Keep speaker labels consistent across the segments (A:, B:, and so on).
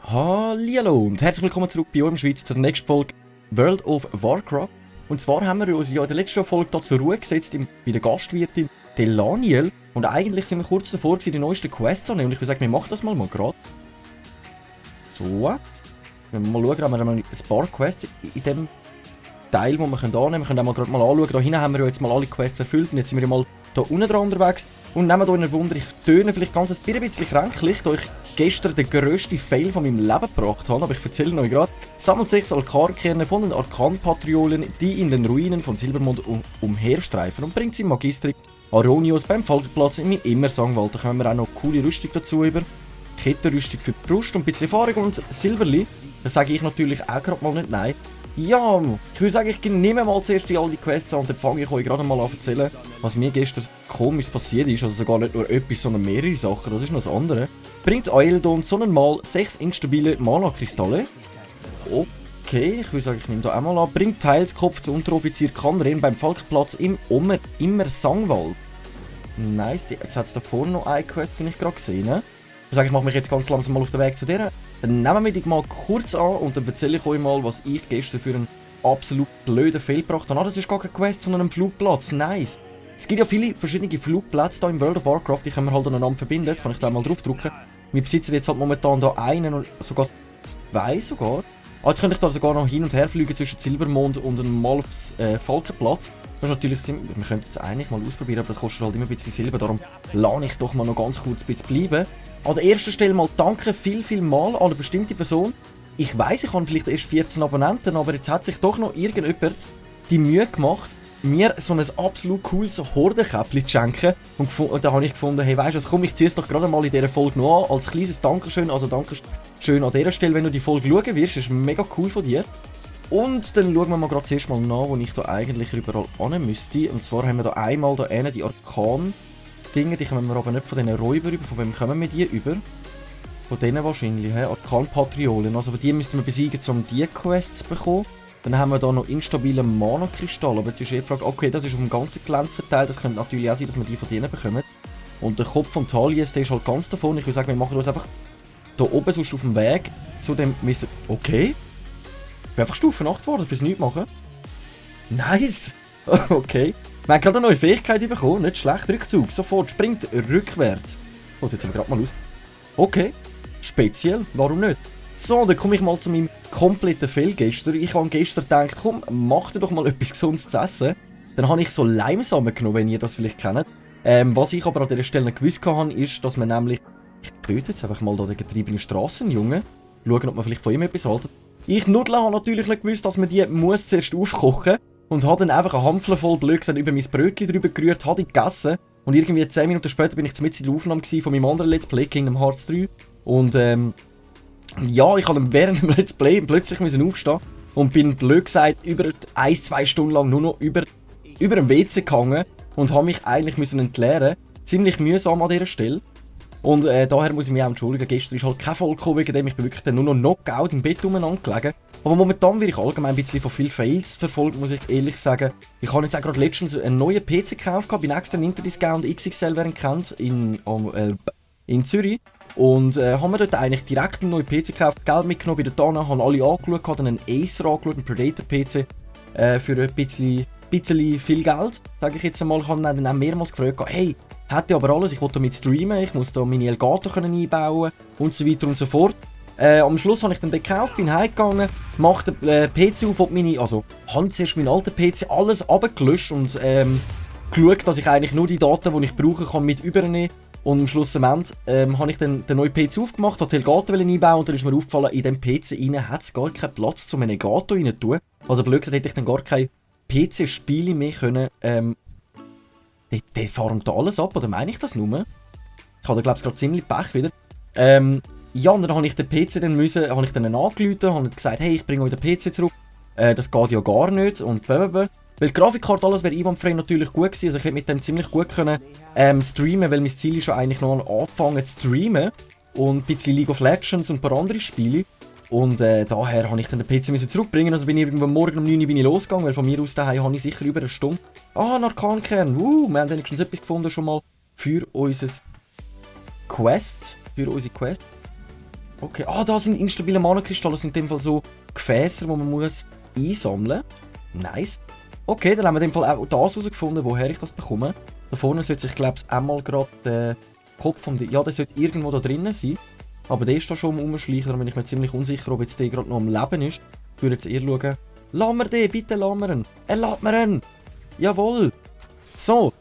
A: Hallihallo und herzlich willkommen zurück bei eurem Schweiz zur nächsten Folge World of Warcraft. Und zwar haben wir uns ja in der letzten Folge da zur Ruhe gesetzt bei der Gastwirtin Delaniel. Und eigentlich sind wir kurz davor gewesen, die neuesten Quests anzunehmen. Und ich würde sagen, wir machen das mal gerade. So. Wenn wir mal schauen, haben wir mal ein paar Quests in dem Teil, wo wir annehmen können. Wir können auch mal gerade mal anschauen. Da hinten haben wir ja jetzt mal alle Quests erfüllt. Und jetzt sind wir ja mal hier unten dran unterwegs. Und nehmen hier ein Wunder, ich töne vielleicht ganz ein bisschen kränklich, da ich gestern den grössten Fail von meinem Leben gebracht habe. Aber ich erzähle euch gerade. Sammelt 6 Alkarkerne von den Arkan-Patriolen, die in den Ruinen von Silbermond umherstreifen, und bringt sie Magistrik Aronios beim Falkplatz in meinem Immersangwald. Da kommen wir auch noch coole Rüstung dazu über. Kettenrüstung für die Brust und ein bisschen Erfahrung und Silberli. Da sage ich natürlich auch gerade mal nicht nein. Ja, ich würde sagen, ich nehme mal zuerst all die Quests an und dann fange ich euch gerade mal an zu erzählen, was mir gestern komisch passiert ist. Also sogar nicht nur etwas, sondern mehrere Sachen, das ist noch das andere. Bringt Aeldon Sonnenmal 6 instabile Mana-Kristalle. Okay, ich würde sagen, ich nehme da auch mal an. Bringt Teilskopf zu Unteroffizier Kanren beim Falkplatz im Immersangwald. Nice, jetzt hat es da vorne noch eine Quest, die ich gerade gesehen habe. Ich sage, ich mache mich jetzt ganz langsam mal auf den Weg zu der. Dann nehmen wir die mal kurz an und dann erzähle ich euch mal, was ich gestern für einen absolut blöden Fehl gebracht habe. Ah, das ist gar kein Quest, sondern ein Flugplatz. Nice. Es gibt ja viele verschiedene Flugplätze hier im World of Warcraft, die können wir halt aneinander verbinden. Jetzt kann ich da mal draufdrücken. Wir besitzen jetzt halt momentan da einen und sogar 2 sogar. Ah, jetzt könnte ich da sogar noch hin und her fliegen zwischen Silbermond und einem Malps Falkenplatz. Das ist natürlich wir könnten es eigentlich mal ausprobieren, aber das kostet halt immer ein bisschen Silber. Darum lade ich es doch mal noch ganz kurz ein bisschen bleiben. An der ersten Stelle mal danke viel mal an eine bestimmte Person. Ich weiss, ich habe vielleicht erst 14 Abonnenten, aber jetzt hat sich doch noch irgendjemand die Mühe gemacht, mir so ein absolut cooles Hordenkäppchen zu schenken. Und da habe ich gefunden, hey, weißt du was, komm, ich ziehe es doch gerade mal in dieser Folge noch an, als kleines Dankeschön. Also Dankeschön an dieser Stelle, wenn du die Folge schauen wirst, das ist mega cool von dir. Und dann schauen wir mal gerade zuerst mal nach, wo ich da eigentlich überall hin müsste. Und zwar haben wir da einmal da die Arkan-Dinge, die kommen wir aber nicht von diesen Räubern über. Von wem kommen wir die über? Von denen wahrscheinlich, Arkan-Patriolen. Also von die müssten wir besiegen, um diese Quests zu bekommen. Dann haben wir da noch instabile Mana-Kristalle. Aber jetzt ist die Frage, okay, das ist auf dem ganzen Gelände verteilt. Das könnte natürlich auch sein, dass wir die von denen bekommen. Und der Kopf von Talies, der ist halt ganz davon. Ich würde sagen, wir machen uns einfach da oben sonst auf dem Weg zu dem Mister. Okay. Ich bin einfach Stufe 8 geworden, fürs Nichtmachen. Nice! Okay. Wir haben gerade eine neue Fähigkeit bekommen, nicht schlecht. Rückzug, sofort, springt rückwärts. Oh, jetzt sind wir gerade mal aus. Okay. Speziell, warum nicht? So, dann komme ich mal zu meinem kompletten Fehl gestern. Ich habe gestern gedacht, komm, mach dir doch mal etwas Gesundes zu essen. Dann habe ich so Leimsamen genommen, wenn ihr das vielleicht kennt. Was ich aber an dieser Stelle nicht gewusst habe, ist, dass man nämlich... Ich töte jetzt einfach mal da den getriebenen Strassenjungen. Schauen, ob man vielleicht von ihm etwas haltet. Ich Nudler habe natürlich nicht gewusst, dass man die muss zuerst aufkochen und habe dann einfach eine Handvoll voll blöd gesagt, über mein Brötchen drüber gerührt, habe die gegessen und irgendwie 10 Minuten später bin ich mit in der Aufnahme von meinem anderen Let's Play, Kingdom Hearts 3 und ja, ich habe dann während dem Let's Play plötzlich aufstehen und bin blöd gesagt über 1-2 Stunden lang nur noch über dem WC gehangen und habe mich eigentlich entleeren. Ziemlich mühsam an dieser Stelle. Und daher muss ich mich auch entschuldigen, gestern ist halt kein Volk gekommen, wegen dem ich bin wirklich dann nur noch Knockout im Bett umeinander gelegen. Aber momentan werde ich allgemein ein bisschen von vielen Fails verfolgt, muss ich ehrlich sagen. Ich habe jetzt auch gerade letztens einen neuen PC gekauft, bin extra in Interdiscount XXL, wer ihn kennt, in Zürich. Und haben wir dort eigentlich direkt einen neuen PC gekauft, Geld mitgenommen bei der Tana, haben alle angeschaut, haben einen Acer angeschaut, einen Predator-PC für ein bisschen viel Geld, sage ich jetzt einmal. Ich habe dann auch mehrmals gefragt, hey, hätte aber alles, ich wollte damit streamen, ich muss da meine Elgato einbauen und so weiter und so fort. Am Schluss habe ich dann den gekauft, bin heimgegangen, mache den PC auf, habe zuerst meinen alten PC alles abgelöscht und geschaut, dass ich eigentlich nur die Daten, die ich brauche, kann mit übernehmen. Und am Schluss habe ich dann den neuen PC aufgemacht, habe die Elgato einbauen und dann ist mir aufgefallen, in dem PC hat es gar keinen Platz, um einen Elgato rein zu tun. Also blöd gesagt, hätte ich dann gar keine PC-Spiele mehr können, der farmt da alles ab, oder meine ich das nur? Ich habe da glaube ich gerade ziemlich Pech wieder. Ja, und dann habe ich den PC dann angerufen, habe gesagt, hey, ich bringe euch den PC zurück. Das geht ja gar nicht und blablabla. Weil die Grafikkarte, alles wäre einwandfrei natürlich gut gewesen, also ich hätte mit dem ziemlich gut können streamen, weil mein Ziel ist ja eigentlich noch anfangen zu streamen und ein bisschen League of Legends und ein paar andere Spiele. Und daher habe ich dann den PC müssen zurückbringen. Also bin ich irgendwann morgen um 9 Uhr bin ich losgegangen, weil von mir aus daheim habe ich sicher über eine Stunde. Ah, ein Arkankern. Wir haben wenigstens etwas gefunden schon mal für unser Quest. Für unsere Quest. Okay, da sind instabile Mana-Kristalle. Das sind in dem Fall so Gefäße, die man muss einsammeln muss. Nice. Okay, dann haben wir in dem Fall auch das herausgefunden, woher ich das bekomme. Da vorne sollte sich, glaube ich, einmal gerade der Kopf von der... Ja, der sollte irgendwo da drinnen sein. Aber der ist da schon rumschleichen, da bin ich mir ziemlich unsicher, ob jetzt der gerade noch am Leben ist. Ich würde jetzt eher schauen. Lass mir den, bitte lass mir ihn. Lass mir ihn. Jawohl. So.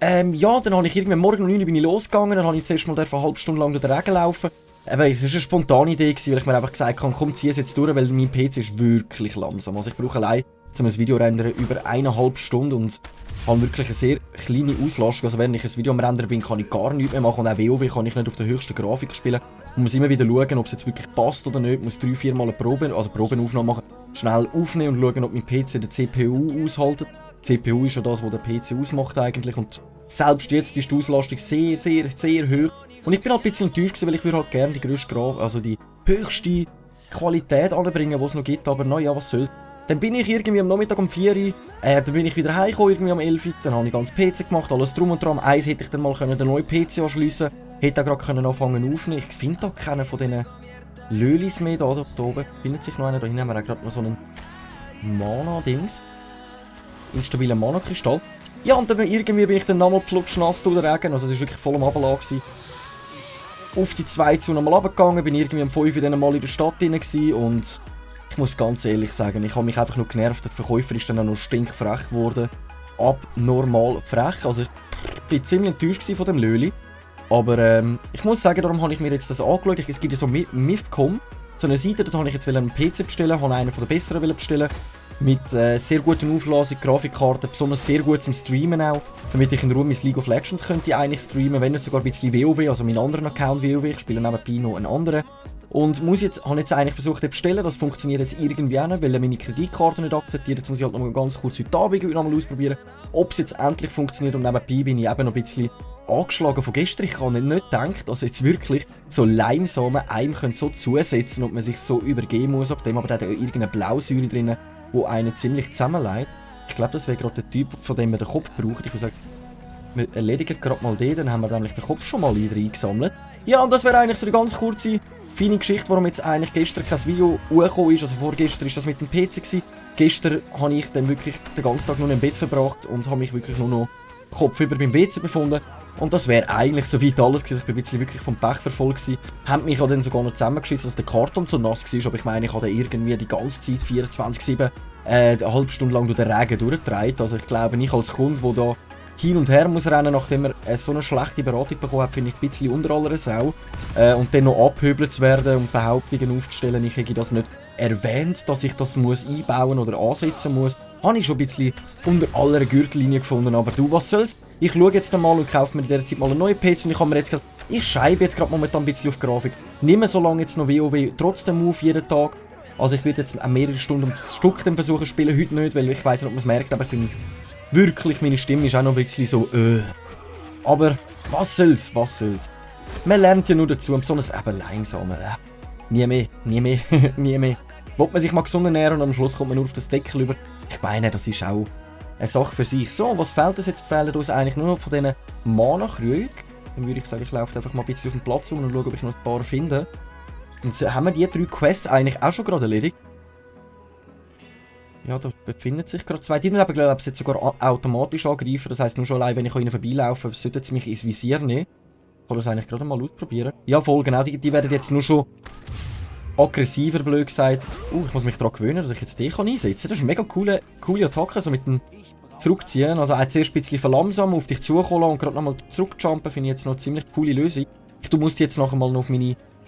A: Ja, dann habe ich irgendwie morgen um 9 Uhr bin ich losgegangen. Dann habe ich zuerst mal eine halbe Stunde lang durch den Regen laufen. Es war eine spontane Idee, weil ich mir einfach gesagt habe, komm, zieh es jetzt durch, weil mein PC ist wirklich langsam. Also ich brauche allein, um ein Video zu rendern, über 1,5 Stunden und habe wirklich eine sehr kleine Auslastung. Also wenn ich ein Video am Rendern bin, kann ich gar nichts mehr machen. Und auch WoW kann ich nicht auf der höchsten Grafik spielen. Man muss immer wieder schauen, ob es jetzt wirklich passt oder nicht. Ich muss 3-4 Mal eine Probenaufnahme machen, schnell aufnehmen und schauen, ob mein PC den CPU aushält. Die CPU ist ja das, was der PC ausmacht eigentlich. Und selbst jetzt ist die Auslastung sehr, sehr, sehr hoch. Und ich bin halt ein bisschen enttäuscht, weil ich würde halt gerne die grösste also die höchste Qualität anbringen, die es noch gibt. Aber naja, was soll's. Dann bin ich irgendwie am Nachmittag um 4 Uhr, dann bin ich wieder heimgekommen, irgendwie um 11 Uhr. Dann habe ich ganz PC gemacht, alles drum und dran. Eins hätte ich dann mal den neuen PC anschliessen können. Hätte auch gerade anfangen aufnehmen. Ich finde da keinen von diesen Lölis mehr. Da oben findet sich noch einer. Da hinten haben wir auch gerade noch so einen Mana-Dings. Instabilen Mana-Kristall. Ja, und dann irgendwie bin ich dann nochmal flutschnass durch den Regen. Also es war wirklich voll am Ablagen. Auf die 2 zu nochmal runtergegangen. Bin irgendwie um 5 Uhr dann mal in der Stadt drin gewesen. Und ich muss ganz ehrlich sagen, ich habe mich einfach nur genervt. Der Verkäufer ist dann auch noch stinkfrech geworden. Abnormal frech. Also ich bin ziemlich enttäuscht von dem Löli. Aber ich muss sagen, darum habe ich mir jetzt das angeschaut. Es gibt ja so Mifcom, so eine Seite, da habe ich jetzt einen PC bestellen, habe einen von den besseren bestellen. Mit sehr guten Auflösung, Grafikkarten, besonders sehr gut zum Streamen auch. Damit ich in Ruhe mein League of Legends könnte eigentlich streamen, wenn nicht sogar ein bisschen WoW, also meinen anderen Account WoW. Ich spiele nebenbei noch einen anderen. Und habe jetzt eigentlich versucht zu bestellen, das funktioniert jetzt irgendwie auch nicht, weil er meine Kreditkarte nicht akzeptiert. Jetzt muss ich halt noch mal ganz kurz heute Abend noch mal ausprobieren, ob es jetzt endlich funktioniert. Und nebenbei bin ich eben noch ein bisschen angeschlagen von gestern. Ich habe nicht gedacht, dass jetzt wirklich so Leimsamen einem so zusetzen und man sich so übergeben muss ab dem. Aber da hat ja irgendeine Blausäure drin, die einen ziemlich zusammenleitet. Ich glaube, das wäre gerade der Typ, von dem man den Kopf braucht. Ich würde sagen, wir erledigen gerade mal den, dann haben wir nämlich den Kopf schon mal eingesammelt. Ja, und das wäre eigentlich so die ganz kurze, feine Geschichte, warum jetzt eigentlich gestern kein Video hochgekommen ist. Also vorgestern war das mit dem PC gewesen. Gestern habe ich dann wirklich den ganzen Tag nur im Bett verbracht und habe mich wirklich nur noch kopfüber beim WC befunden. Und das wäre eigentlich soweit alles gewesen. Ich bin ein bisschen wirklich vom Pech verfolgt gewesen. Haben mich auch dann sogar noch zusammengeschissen, dass der Karton so nass war. Aber ich meine, ich habe irgendwie die ganze Zeit 24/7 eine halbe Stunde lang durch den Regen durchgetragen. Also ich glaube, ich als Kunde, der da hin und her muss rennen, nachdem er so eine schlechte Beratung bekommen hat, finde ich ein bisschen unter aller Sau. Und dann noch abhöbelt zu werden und Behauptungen aufzustellen, ich hätte das nicht erwähnt, dass ich das muss einbauen oder ansetzen muss, habe ich schon ein bisschen unter aller Gürtellinie gefunden. Aber du, was soll's? Ich schaue jetzt einmal und kaufe mir in dieser Zeit mal einen neuen PC und ich schreibe jetzt gerade momentan ein bisschen auf Grafik. Nehme so lange jetzt noch WoW trotzdem auf, jeden Tag. Also ich würde jetzt auch mehrere Stunden am Stück dann versuchen zu spielen, heute nicht, weil ich weiss nicht, ob man es merkt, aber ich bin wirklich, meine Stimme ist auch noch ein bisschen so, Aber was soll's, was soll's. Man lernt ja nur dazu, besonders eben langsam. Nie mehr, nie mehr, nie mehr. Wollt man sich mal gesund ernähren und am Schluss kommt man nur auf das Deckel über. Ich meine, das ist auch eine Sache für sich. So, was fehlt uns jetzt? Fehlen uns eigentlich nur noch von diesen Mana-Krügen. Dann würde ich sagen, ich laufe einfach mal ein bisschen auf den Platz rum und schaue, ob ich noch ein paar finde. Und so haben wir die 3 Quests eigentlich auch schon gerade erledigt. Ja, da befinden sich gerade 2. Die aber glaube ich jetzt sogar automatisch angreifen. Das heisst, nur schon allein, wenn ich an ihnen vorbeilaufe, sollten sie mich ins Visier nehmen. Ich kann das eigentlich gerade mal ausprobieren. Ja, voll, genau. Die werden jetzt nur schon aggressiver, blöd gesagt. Ich muss mich daran gewöhnen, dass ich jetzt den einsetzen kann. Das ist eine mega coole Attacke, so mit dem Zurückziehen. Also auch zuerst ein bisschen verlangsamen, auf dich zukommen und gerade nochmal zurückjumpen, finde ich jetzt noch eine ziemlich coole Lösung. Ich muss die jetzt nachher mal noch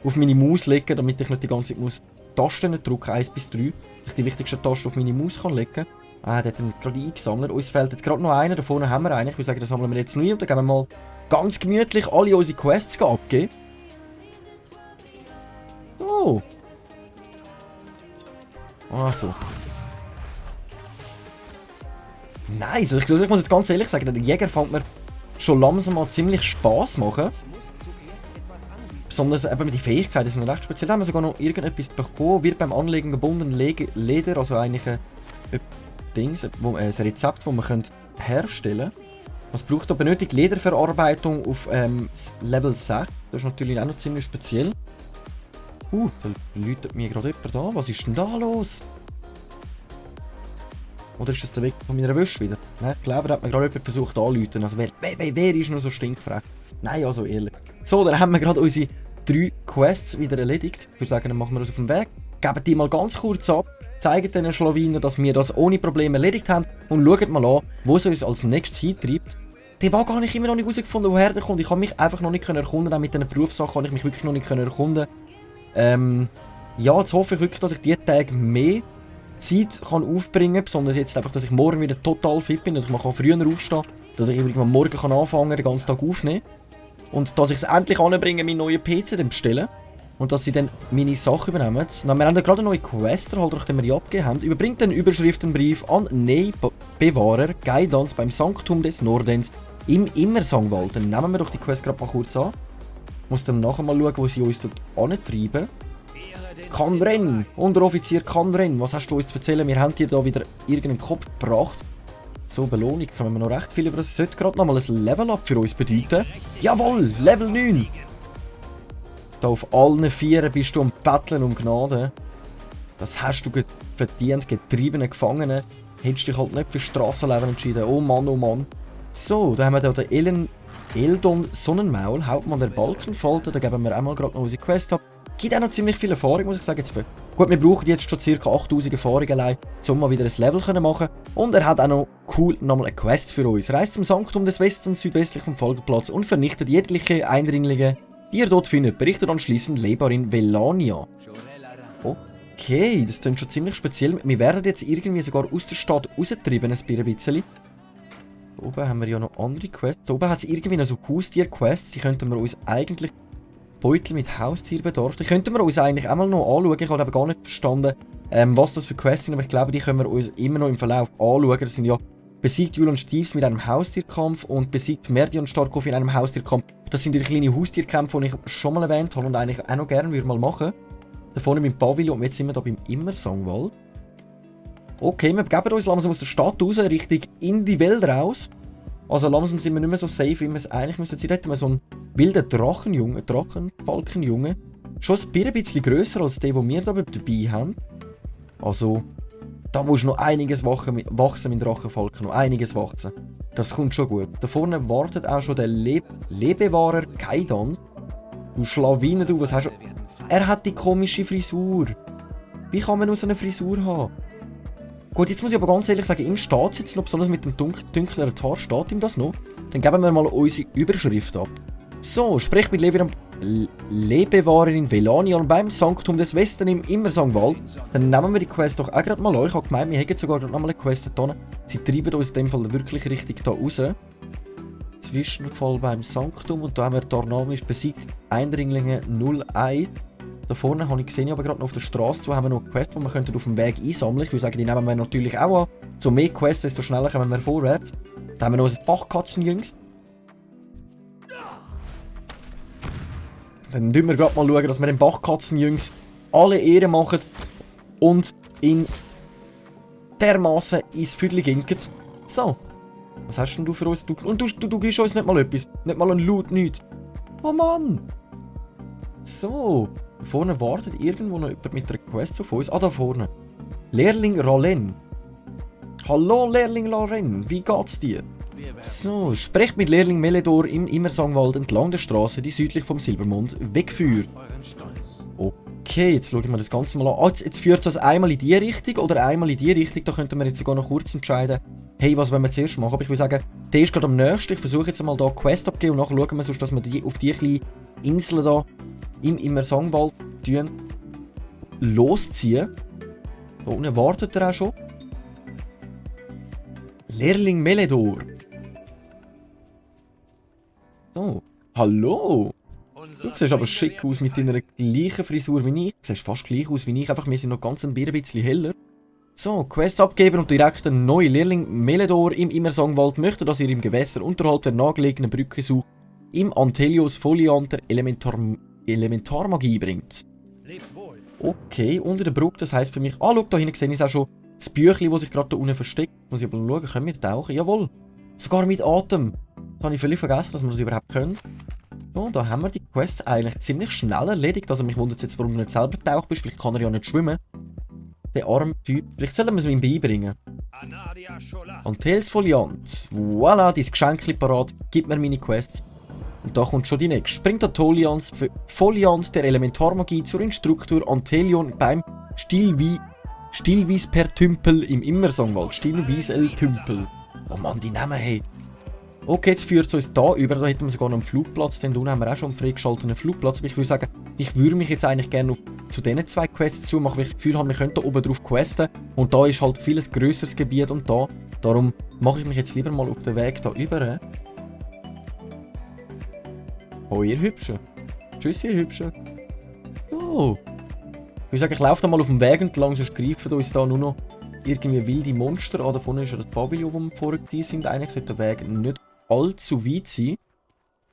A: auf meine Maus legen, damit ich nicht die ganze Zeit Tasten drücken, 1 bis 3, dass ich die wichtigsten Tasten auf meine Maus kann legen kann. Der hat ihn gerade eingesammelt. Uns fehlt jetzt gerade noch einer, da vorne haben wir einen. Ich würde sagen, das sammeln wir jetzt neu und dann gehen wir mal ganz gemütlich alle unsere Quests abgeben. Oh. Also. Nice, also ich muss jetzt ganz ehrlich sagen, der Jäger fängt mir schon langsam mal ziemlich Spaß machen. Besonders eben die Fähigkeiten sind recht speziell. Da haben wir sogar noch irgendetwas bekommen. Wird beim Anlegen gebunden Leder, also eigentlich ein Rezept, das man herstellen kann. Was braucht da? Benötigt Lederverarbeitung auf Level 6. Das ist natürlich auch noch ziemlich speziell. Da läutet mir gerade jemand an. Was ist denn da los? Oder ist das der Weg von meiner Wäsche wieder? Nein, ich glaube, da hat mir gerade jemand versucht anzuläuten. Also wer ist nur so stinkfrech? Nein, also ehrlich. So, dann haben wir gerade unsere 3 Quests wieder erledigt. Ich würde sagen, dann machen wir uns auf den Weg. Geben die mal ganz kurz ab. Zeigen den Schlawiner, dass wir das ohne Probleme erledigt haben. Und schauen mal an, wo es uns als nächstes hintreibt. Der Wagen habe ich immer noch nicht herausgefunden, woher der kommt. Ich habe mich einfach noch nicht erkunden. Auch mit diesen Berufssachen habe ich mich wirklich noch nicht erkunden. Ja, jetzt hoffe ich wirklich, dass ich diese Tage mehr Zeit kann aufbringen kann. Besonders jetzt einfach, dass ich morgen wieder total fit bin. Dass ich mal früher aufstehen kann. Dass ich irgendwann morgen kann anfangen, den ganzen Tag aufnehmen. Und dass ich es endlich anbringe, meinen neuen PC dann bestellen. Und dass sie dann meine Sachen übernehmen. Na, wir haben ja gerade eine neue Quest erhalten, nachdem wir die abgegeben haben. Überbringt den Überschriftenbrief an Nebewahrer Guidance beim Sanktum des Nordens im Immersangwald. Dann nehmen wir doch die Quest gerade mal kurz an. Muss dann nachher mal schauen, wo sie uns dort antreiben. Kanren! Unteroffizier Kanren, was hast du uns zu erzählen? Wir haben dir da wieder irgendeinen Kopf gebracht. So, Belohnung, können wir noch recht viel über das. Sollte gerade noch mal ein Level-Up für uns bedeuten. Jawohl, Level 9! Da auf allen Vieren bist du am Betteln um Gnade. Das hast du verdient, getriebene Gefangene. Hättest dich halt nicht für Strassenleben entschieden. Oh Mann, oh Mann. So, da haben wir da den Eldon Sonnenmaul, Hauptmann der Balkenfalter. Da geben wir einmal gerade noch unsere Quest ab. Gibt auch noch ziemlich viel Erfahrung, muss ich sagen. Gut, wir brauchen jetzt schon ca. 8000 Erfahrung allein, um mal wieder ein Level zu machen. Und er hat auch noch cool nochmal eine Quest für uns. Reist zum Sanktum des Westens südwestlich vom Folgeplatz und vernichtet jegliche Eindringlinge, die ihr dort findet. Berichtet anschließend Leberin Velania. Okay, das klingt schon ziemlich speziell. Wir werden jetzt irgendwie sogar aus der Stadt raustrieben, ein bisschen. Da oben haben wir ja noch andere Quests. Da oben hat es irgendwie noch so Haustier-Quests. Die könnten wir uns eigentlich... Beutel mit Haustierbedarf. Die könnten wir uns eigentlich einmal noch anschauen. Ich habe aber gar nicht verstanden, was das für Quests sind. Aber ich glaube, die können wir uns immer noch im Verlauf anschauen. Das sind ja besiegt Julian Steves mit einem Haustierkampf und besiegt Merdion Starkov in einem Haustierkampf. Das sind die kleinen Haustierkämpfe, die ich schon mal erwähnt habe und eigentlich auch noch gerne würde mal machen. Da vorne beim Pavillon und jetzt sind wir da beim Immersangwald. Okay, wir begeben uns langsam aus der Stadt raus, Richtung in die Welt raus. Also langsam sind wir nicht mehr so safe, wie wir es eigentlich müssen. Jetzt hätten wir so einen wilden Drachenbalkenjunge. Schon ein bisschen grösser als der, den wir da dabei haben. Also, da muss noch einiges wachsen, mein Drachenfalken. Noch einiges wachsen. Das kommt schon gut. Da vorne wartet auch schon der Lebewahrer Kaidan. Du Schlawiner, du, was hast du? Er hat die komische Frisur. Wie kann man nur so eine Frisur haben? Gut, jetzt muss ich aber ganz ehrlich sagen, ihm steht es jetzt noch, besonders mit dem dunkleren Haar, steht ihm das noch? Dann geben wir mal unsere Überschrift ab. So, sprecht mit Lebewahrerin Velania beim Sanktum des Westen im Immersangwald. Dann nehmen wir die Quest doch auch gerade mal an. Ich habe gemeint, wir hätten sogar noch mal eine Quest hier. Sie treiben uns in dem Fall wirklich richtig da raus. Zwischenfall beim Sanktum und da haben wir Tornamisch besiegt Eindringlinge 01. Da vorne habe ich gesehen, aber gerade noch auf der Straße zu haben wir noch eine Quest, die wir auf dem Weg einsammeln. Ich würde sagen, die nehmen wir natürlich auch an. So mehr Quests, desto schneller kommen wir vorwärts. Da haben wir noch ein Bachkatzenjüngst. Dann schauen wir gerade mal, dass wir den Bachkatzenjüngst alle Ehre machen und ihn dermaßen ins Viertel ginken. So. Was hast denn du für uns? Du gibst uns nicht mal etwas. Nicht mal einen Loot, nichts. Oh Mann. So. Da vorne wartet irgendwo noch jemand mit einer Quest auf uns. Ah, da vorne. Lehrling Ralen. Hallo Lehrling Ralen, wie geht's dir? So, sprecht mit Lehrling Meledor im Immersangwald entlang der Straße, die südlich vom Silbermond wegführt. Okay, jetzt schaue ich mir das Ganze mal an. Ah, jetzt führt es einmal in die Richtung oder einmal in die Richtung. Da könnten wir jetzt sogar noch kurz entscheiden, hey, was wollen wir zuerst machen? Aber ich würde sagen, der ist gerade am nächsten. Ich versuche jetzt mal da Quest abzugeben und nachher schauen wir, sonst, dass wir auf die kleine Insel da im Immersangwald losziehen. Da unten wartet er auch schon. Lehrling Meledor. So, hallo. Du siehst aber schick aus mit deiner gleichen Frisur wie ich. Du siehst fast gleich aus wie ich, einfach wir sind noch ganz ein bisschen heller. So, Quest abgeben und direkt ein neuer Lehrling Meledor im Immersangwald möchte, dass ihr im Gewässer unterhalb der nahegelegenen Brücke sucht. Im Antelios Folianter Elementarmagie bringt. Okay, unter der Brücke, das heisst für mich... Ah, schau, da hinten sehe ich auch schon das Büchlein, das sich gerade da unten versteckt. Muss ich aber schauen, können wir tauchen? Jawohl. Sogar mit Atem. Das habe ich völlig vergessen, dass wir das überhaupt können. So, da haben wir die Quest eigentlich ziemlich schnell erledigt. Also mich wundert es jetzt, warum du nicht selber taucht bist. Vielleicht kann er ja nicht schwimmen. Der arme Typ. Vielleicht sollten wir es ihm beibringen. Und Tales Foliant. Voilà, dein Geschenk parat. Gib mir meine Quests. Und da kommt schon die nächste. Bringt Antolians Foliant der Elementarmagie zur Instruktur Antelion beim Stillwies per Tümpel im Immersongwald. Stillwies el Tümpel. Oh Mann, die Namen, hey. Okay, jetzt führt es uns da über. Da hätten wir sogar noch einen Flugplatz. Denn da haben wir auch schon einen freigeschalteten Flugplatz. Aber ich würde sagen, ich würde mich jetzt eigentlich gerne zu diesen 2 Quests zumachen, weil ich das Gefühl habe, wir könnten da oben drauf questen. Und da ist halt vieles grösseres Gebiet und da. Darum mache ich mich jetzt lieber mal auf den Weg da über. Oh, ihr Hübschen. Tschüss, ihr Hübschen. So. Ich würde sagen, ich laufe da mal auf dem Weg entlang, sonst greifen uns da nur noch irgendwie wilde Monster an. Da vorne ist ja das Pavillon, wo wir vorher sind. Eigentlich sollte der Weg nicht allzu weit sein.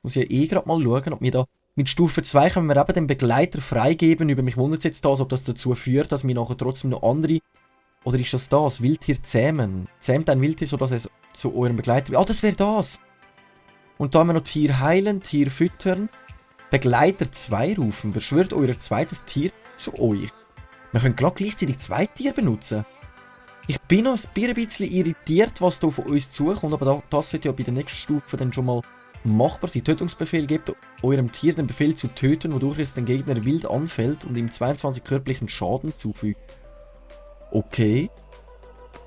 A: Muss ich ja eh gerade mal schauen, ob wir da mit Stufe 2 können wir eben den Begleiter freigeben. Über mich wundert es jetzt das, ob das dazu führt, dass wir nachher trotzdem noch andere... Oder ist das? Wildtier zähmen. Zähmt ein Wildtier, sodass es zu eurem Begleiter... Ah, das wäre das! Und da haben wir noch Tier heilen, Tier füttern. Begleiter 2 rufen. Beschwört euer zweites Tier zu euch. Wir können gleichzeitig 2 Tiere benutzen. Ich bin noch ein bisschen irritiert, was da von uns zukommt, aber das sollte ja bei der nächsten Stufe dann schon mal machbar sein. Tötungsbefehl gebt eurem Tier den Befehl zu töten, wodurch es den Gegner wild anfällt und ihm 22 körperlichen Schaden zufügt. Okay.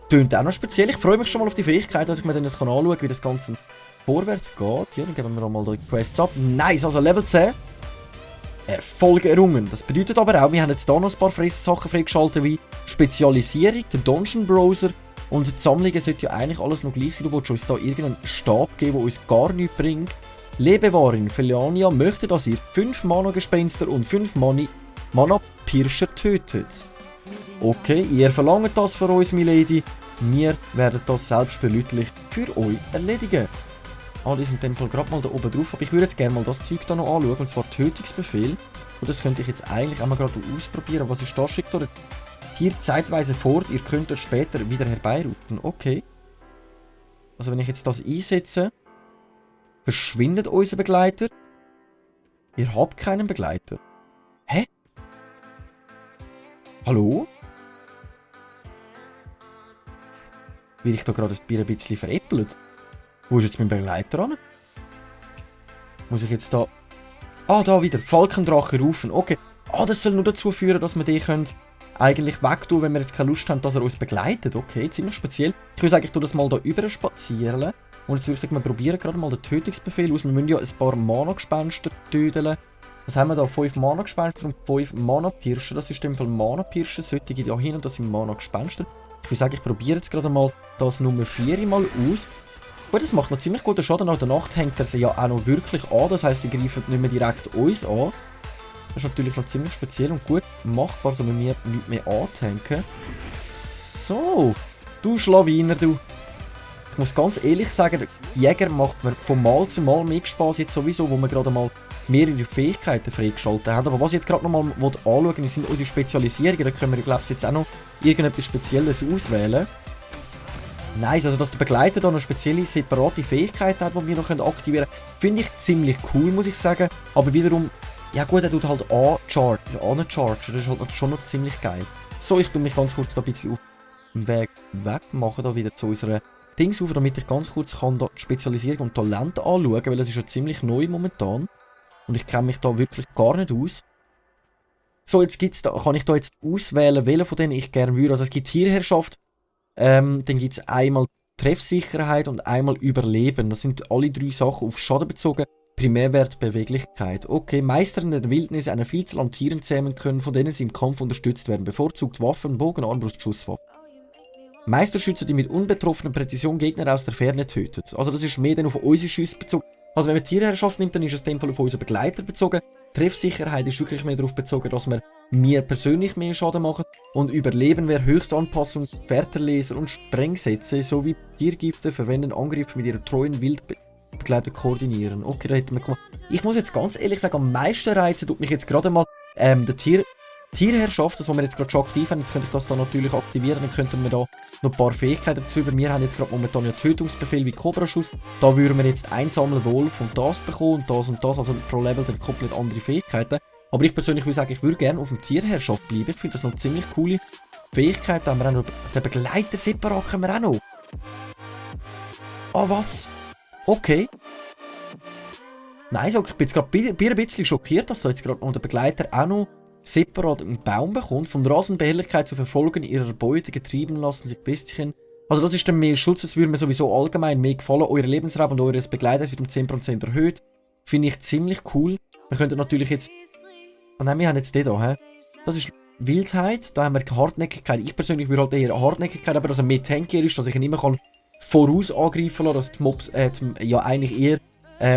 A: Tönt auch noch speziell. Ich freue mich schon mal auf die Fähigkeit, dass ich mir dann das anschauen kann, wie das Ganze vorwärts geht. Ja, dann geben wir mal die Quests ab. Nice, also Level 10. Erfolg errungen. Das bedeutet aber auch, wir haben jetzt hier noch ein paar Sachen freigeschaltet, wie Spezialisierung, der Dungeon Browser und die Sammlungen sollte ja eigentlich alles noch gleich sein. Du willst uns da irgendeinen Stab geben, der uns gar nichts bringt. Lebewarin Felania möchte, dass ihr 5 Mana-Gespenster und 5 Mana-Pirscher tötet. Okay, ihr verlangt das von uns, Milady. Wir werden das selbstverständlich für euch erledigen. Ah, die sind in dem Fall gerade mal da oben drauf. Aber ich würde jetzt gerne mal das Zeug da noch anschauen. Und zwar Tötungsbefehl. Und das könnte ich jetzt eigentlich auch mal gerade ausprobieren. Was ist da? Schickt euch Tier zeitweise fort. Ihr könnt es später wieder herbeirufen. Okay. Also wenn ich jetzt das einsetze, verschwindet unser Begleiter. Ihr habt keinen Begleiter. Hä? Hallo? Will ich da gerade ein bisschen veräppelt? Wo ist jetzt mein Begleiter an? Muss ich jetzt da... Ah, da wieder. Falkendrache rufen. Okay. Ah, das soll nur dazu führen, dass wir den können eigentlich wegtun, wenn wir jetzt keine Lust haben, dass er uns begleitet. Okay, ziemlich speziell. Ich würde sagen, ich tue das mal da über spazieren. Und jetzt würde ich sagen, wir probieren gerade mal den Tötungsbefehl aus. Wir müssen ja ein paar Mana-Gespenster töten. Was haben wir da? 5 Mana-Gespenster und 5 Mana-Pirscher. Das ist in dem Fall Mana-Pirscher. Solche da hin und das sind Mana-Gespenster. Ich würde sagen, ich probiere jetzt gerade mal das Nummer 4 mal aus. Gut, das macht noch ziemlich guten Schaden. Nach der Nacht hängt er sie ja auch noch wirklich an. Das heisst, sie greifen nicht mehr direkt uns an. Das ist natürlich noch ziemlich speziell und gut machbar, so wenn wir nichts mehr antanken. So, du Schlawiner, du. Ich muss ganz ehrlich sagen, der Jäger macht mir von Mal zu Mal mehr Spaß jetzt sowieso, wo wir gerade mal mehrere Fähigkeiten freigeschaltet haben. Aber was ich jetzt gerade noch mal anschauen will, sind unsere Spezialisierungen. Da können wir, glaube ich, jetzt auch noch irgendetwas Spezielles auswählen. Nice, also dass der Begleiter da eine spezielle, separate Fähigkeit hat, die wir noch aktivieren können, finde ich ziemlich cool, muss ich sagen. Aber wiederum, ja gut, er tut halt anchargen. Das ist halt schon noch ziemlich geil. So, ich tue mich ganz kurz da ein bisschen auf dem Weg wegmachen, da wieder zu unserer Dingsufer, damit ich ganz kurz kann da Spezialisierung und Talent anschauen, weil das ist ja ziemlich neu momentan. Und ich kenne mich da wirklich gar nicht aus. So, jetzt gibt's da, kann ich da jetzt auswählen, welchen von denen ich gerne würde. Also es gibt Tierherrschaft, dann gibt es einmal Treffsicherheit und einmal Überleben. Das sind alle 3 Sachen auf Schaden bezogen. Primärwert Beweglichkeit. Okay, Meister in der Wildnis eine Vielzahl an Tieren zähmen können, von denen sie im Kampf unterstützt werden. Bevorzugt Waffen, Bogen, Armbrust, Schusswaffen. Meisterschütze, die mit unbetroffener Präzision Gegner aus der Ferne tötet. Also das ist mehr dann auf unsere Schüsse bezogen. Also wenn man Tierherrschaft nimmt, dann ist es in dem Fall auf unseren Begleiter bezogen. Treffsicherheit ist wirklich mehr darauf bezogen, dass wir persönlich mehr Schaden machen. Und Überleben wäre Höchstanpassung, Fährterleser und Sprengsätze sowie Tiergifte verwenden Angriffe mit ihrer treuen Wildbegleiter koordinieren. Okay, da hätten wir... Ich muss jetzt ganz ehrlich sagen, am meisten reizen tut mich jetzt gerade mal der Tierherrschaft, das, was wir jetzt gerade schon aktiv haben. Jetzt könnte ich das da natürlich aktivieren, dann könnten wir da noch ein paar Fähigkeiten dazu über. Wir haben jetzt gerade momentan ja Tötungsbefehl wie Cobra-Schuss. Da würden wir jetzt einsammeln Wolf und das bekommen und das, also pro Level dann komplett andere Fähigkeiten. Aber ich persönlich würde sagen, ich würde gerne auf dem Tierherrschaft bleiben. Ich finde das noch ziemlich coole Fähigkeiten. Da haben wir auch noch den Begleiter separat können wir auch noch. Ah, was? Okay. Nein, so, ich bin jetzt gerade ein bisschen schockiert, dass da jetzt gerade noch der Begleiter auch noch separat einen Baum bekommt. Von Rasenbehelligkeit zu verfolgen ihrer Beute getrieben lassen sich bisschen. Also das ist dann mehr Schutz, das würde mir sowieso allgemein mehr gefallen. Euer Lebensraum und eures Begleiters wird um 10% erhöht. Finde ich ziemlich cool. Wir könnten natürlich jetzt... Oh nein, wir haben jetzt den hier, hä? Das ist Wildheit, da haben wir Hartnäckigkeit. Ich persönlich würde halt eher Hartnäckigkeit, aber dass er mehr tankier ist, dass ich ihn immer kann voraus angreifen kann, dass die Mobs ja eigentlich eher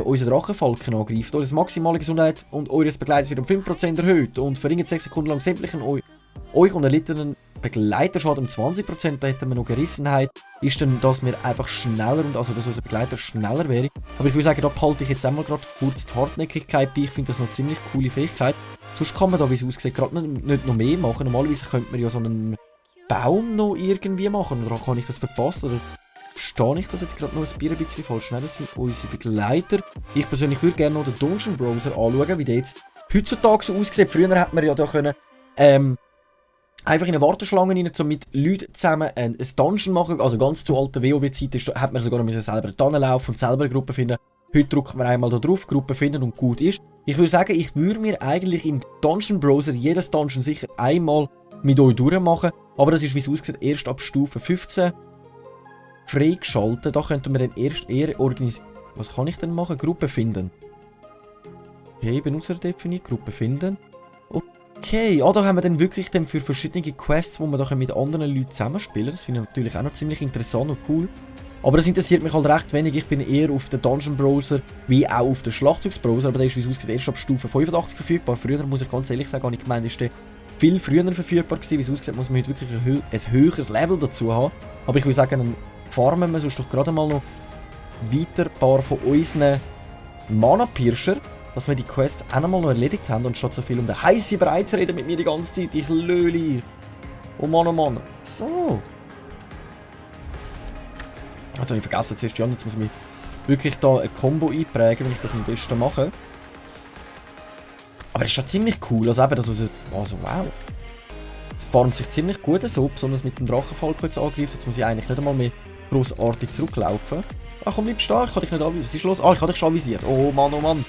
A: unseren Drachenfalken angreifen. Eure maximale Gesundheit und eures Begleiters wird um 5% erhöht und verringert 6 Sekunden lang sämtlichen euch und erlittenen Begleiterschaden um 20%. Da hätten wir noch Gerissenheit. Ist dann, dass wir einfach schneller und also dass unser Begleiter schneller wäre. Aber ich würde sagen, da behalte ich jetzt einmal gerade kurz die Hartnäckigkeit bei. Ich finde das noch eine ziemlich coole Fähigkeit. Sonst kann man da, wie es aussieht, gerade nicht noch mehr machen. Normalerweise könnte man ja so einen Baum noch irgendwie machen. Oder kann ich das verpassen? Oder verstehe ich das jetzt gerade noch ein bisschen falsch? Nein, das sind unsere Begleiter. Ich persönlich würde gerne noch den Dungeon Browser anschauen, wie der jetzt heutzutage so aussieht. Früher hat man ja da können, einfach in eine Warteschlange rein, um mit Leuten zusammen ein Dungeon machen. Also ganz zu alten WoW-Zeiten hat man sogar noch selber laufen und selber eine Gruppe finden. Heute drückt man einmal da drauf, Gruppe finden und gut ist. Ich würde sagen, ich würde mir eigentlich im Dungeon Browser jedes Dungeon sicher einmal mit euch durchmachen. Aber das ist, wie es aussieht, erst ab Stufe 15 freigeschaltet. Da könnten wir dann erst eher organisieren. Was kann ich denn machen? Gruppe finden. Okay, Benutzer definiert, Gruppe finden. Okay, da haben wir dann wirklich dann für verschiedene Quests, wo wir da mit anderen Leuten zusammenspielen. Das finde ich natürlich auch noch ziemlich interessant und cool. Aber das interessiert mich halt recht wenig. Ich bin eher auf den Dungeon Browser, wie auch auf den Schlachtzugsbrowser. Aber der ist, wie es aussieht, erst ab Stufe 85 verfügbar. Früher, muss ich ganz ehrlich sagen, habe ich gemeint, ist der viel früher verfügbar gewesen. Wie es aussieht, muss man heute wirklich ein höheres Level dazu haben. Aber ich würde sagen, dann farmen wir sonst doch gerade mal noch weiter ein paar von unseren Mana-Pirscher, dass wir die Quests auch noch erledigt haben, anstatt so viel um den heißen Brei zu reden mit mir die ganze Zeit. Ich löli. Oh Mann, oh Mann. So. Jetzt habe ich vergessen, zuerst Jan, jetzt muss ich mich wirklich da ein Combo einprägen, wenn ich das am besten mache. Aber das ist schon ziemlich cool, also eben, also wow. Es farmt sich ziemlich gut so, besonders mit dem Drachenfalken jetzt angreift. Jetzt muss ich eigentlich nicht einmal mehr grossartig zurücklaufen. Ach komm, bleib stark, ich kann dich nicht anvisieren. Was ist los? Ah, ich habe dich schon avisiert. Oh Mann, oh Mann.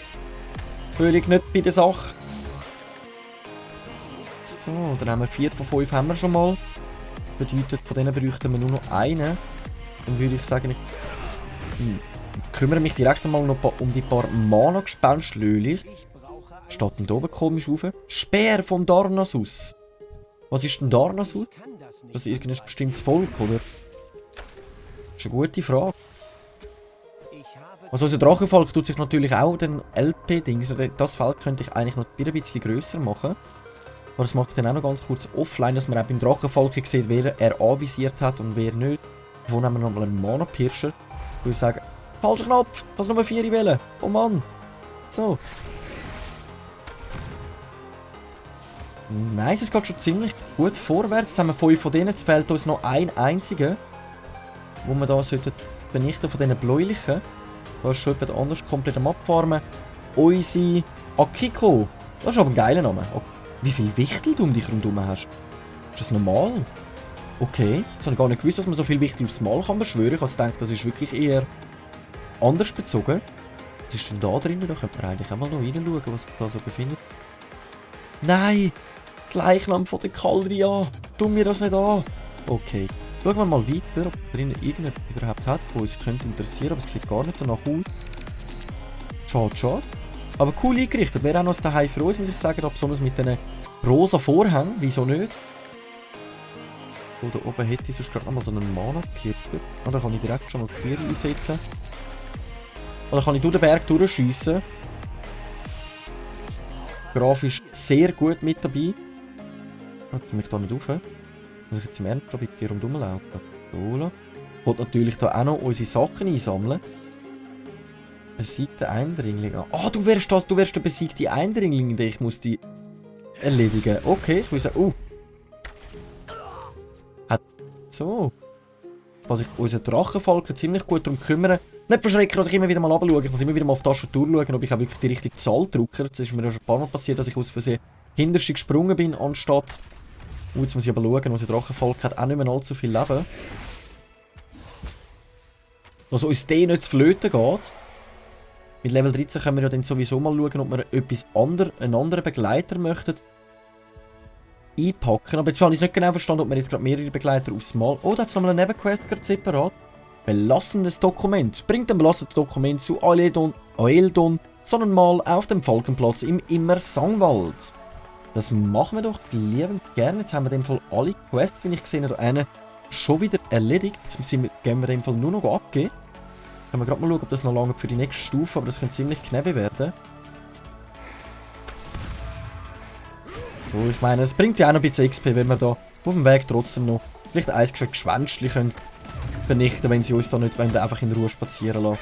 A: Völlig nicht bei der Sache. So, dann haben wir 4 von 5 haben wir schon mal. Bedeutet, von denen bräuchten wir nur noch einen. Dann würde ich sagen, ich kümmere mich direkt einmal noch um die paar Mana-Gespenst-Lölis. Steht denn da oben komisch auf? Speer von Darnassus. Was ist denn Darnassus? Ist das irgendein bestimmtes Volk, oder? Das ist eine gute Frage. Also unser Drachenvolk tut sich natürlich auch den LP-Dings. Das Feld könnte ich eigentlich noch ein bisschen grösser machen. Aber das mache ich dann auch noch ganz kurz offline, dass man auch beim Drachenvolk sieht, wer er anvisiert hat und wer nicht. Davon haben wir nochmal einen Mana-Pirscher. Ich würde sagen, falscher Knopf, ich kann Nummer 4 wählen. Oh Mann. So. Nice, es geht schon ziemlich gut vorwärts. Jetzt haben wir 5 von denen. Jetzt fehlt uns noch ein einziger, wo wir da vernichten von diesen bläulichen. Da ist schon jemand anders komplett am Abfarmen. Unsere Akiko. Das ist aber ein geiler Name. Wie viel Wichtel du um dich herum hast? Ist das normal? Okay. Jetzt habe ich gar nicht gewusst, dass man so viel Wichtel aufs Mal kann beschwören. Ich habe gedacht, das ist wirklich eher anders bezogen. Was ist denn da drin? Da könnte man eigentlich auch mal noch reinschauen, was sich da so befindet. Nein! Die Leichnam von der Kaldria! Tu mir das nicht an! Okay. Schauen wir mal weiter, ob drinnen irgendetwas überhaupt hat, was uns könnte interessieren, aber es sieht gar nicht danach aus. Schade, schade. Aber cool eingerichtet. Wäre auch noch daheim für uns, muss ich sagen, besonders mit diesen rosa Vorhängen. Wieso nicht? So, da oben hätte ich sonst gerade nochmal so einen Mana-Pirscher. Und da kann ich direkt schon mal die Tiere einsetzen. Oder kann ich durch den Berg durchschiessen. Grafisch sehr gut mit dabei. Ich komme ich da nicht rauf. Muss ich jetzt im Ernst ein bisschen rumlaufen? So. Ich wollte natürlich da auch noch unsere Sachen einsammeln. Besiegte Eindringling. Ah, du wärst der besiegte Eindringling, den ich muss die erledigen. Okay, ich will sagen, Hat so. Was ich unser Drachenvolk ziemlich gut darum kümmern. Nicht verschrecken, dass ich immer wieder mal runterschaue. Ich muss immer wieder mal auf die Tastatur schauen, ob ich auch wirklich die richtige Zahl drücke. Das ist mir ja schon ein paar Mal passiert, dass ich aus Versehen hinterst gesprungen bin, anstatt... jetzt muss ich aber schauen, unser Drachenvolk hat auch nicht mehr allzu viel Leben. Also uns der nicht zu flöten geht. Mit Level 13 können wir ja dann sowieso mal schauen, ob wir einen anderen Begleiter möchten einpacken. Aber jetzt habe ich nicht genau verstanden, ob wir jetzt gerade mehrere Begleiter aufs Mal... Oh, da hat es nochmal eine Nebenquest gerade separat. Belassendes Dokument. Bringt ein belassenes Dokument zu Aeldon, sondern mal auf dem Falkenplatz im Immer-Sangwald. Das machen wir doch liebend gerne. Jetzt haben wir in dem Fall alle Quests, wie ich gesehen habe, hier schon wieder erledigt. Jetzt gehen wir in dem Fall nur noch abgeben. Können wir gerade mal schauen, ob das noch lange für die nächste Stufe, aber das könnte ziemlich knapp werden. So, ich meine, es bringt ja auch noch ein bisschen XP, wenn wir da auf dem Weg trotzdem noch vielleicht ein Geschwänzchen können vernichten, wenn sie uns da nicht einfach in Ruhe spazieren lassen.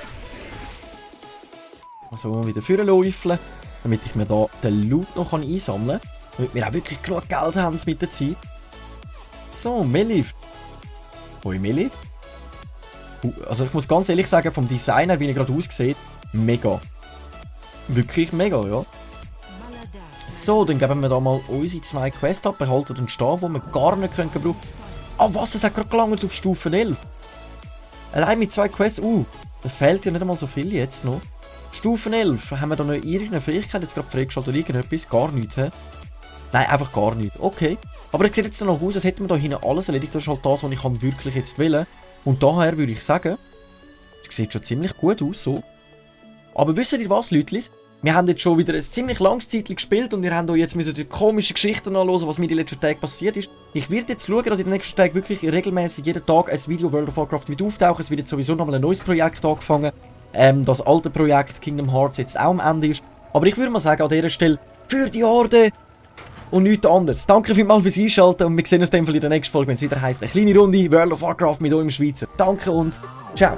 A: Also wieder vorläufeln, damit ich mir da den Loot noch einsammeln kann. Damit wir auch wirklich genug Geld haben mit der Zeit. So, Melif. Hoi Melif. Also ich muss ganz ehrlich sagen, vom Designer, wie er gerade aussieht, mega. Wirklich mega, ja. So, dann geben wir da mal unsere 2 Quests ab, behalten den Stab, den wir gar nicht gebrauchen können. Ah was, es hat gerade gelangt auf Stufe 11. Allein mit 2 Quests, da fehlt ja nicht einmal so viel jetzt noch. Stufe 11, haben wir da noch irgendeine Fähigkeit jetzt gerade freigeschaltet oder irgendetwas? Gar nichts, hä? Nein, einfach gar nichts. Okay. Aber es sieht jetzt noch aus, als hätten wir da hinten alles erledigt. Das ist halt das, was ich wirklich jetzt will. Und daher würde ich sagen, es sieht schon ziemlich gut aus, so. Aber wisst ihr was, Leute? Wir haben jetzt schon wieder ein ziemlich langes Zeitchen gespielt und ihr habt euch jetzt die komischen Geschichten anhören, was mir die letzten Tage passiert ist. Ich werde jetzt schauen, dass in den nächsten Tagen wirklich regelmäßig jeden Tag ein Video World of Warcraft wird auftauchen. Es wird jetzt sowieso nochmal ein neues Projekt angefangen. Das alte Projekt Kingdom Hearts jetzt auch am Ende ist. Aber ich würde mal sagen, an dieser Stelle, für die Horde und nichts anderes. Danke vielmals fürs Einschalten und wir sehen uns dann in der nächsten Folge, wenn es wieder heisst, eine kleine Runde World of Warcraft mit eurem Schweizer. Danke und ciao.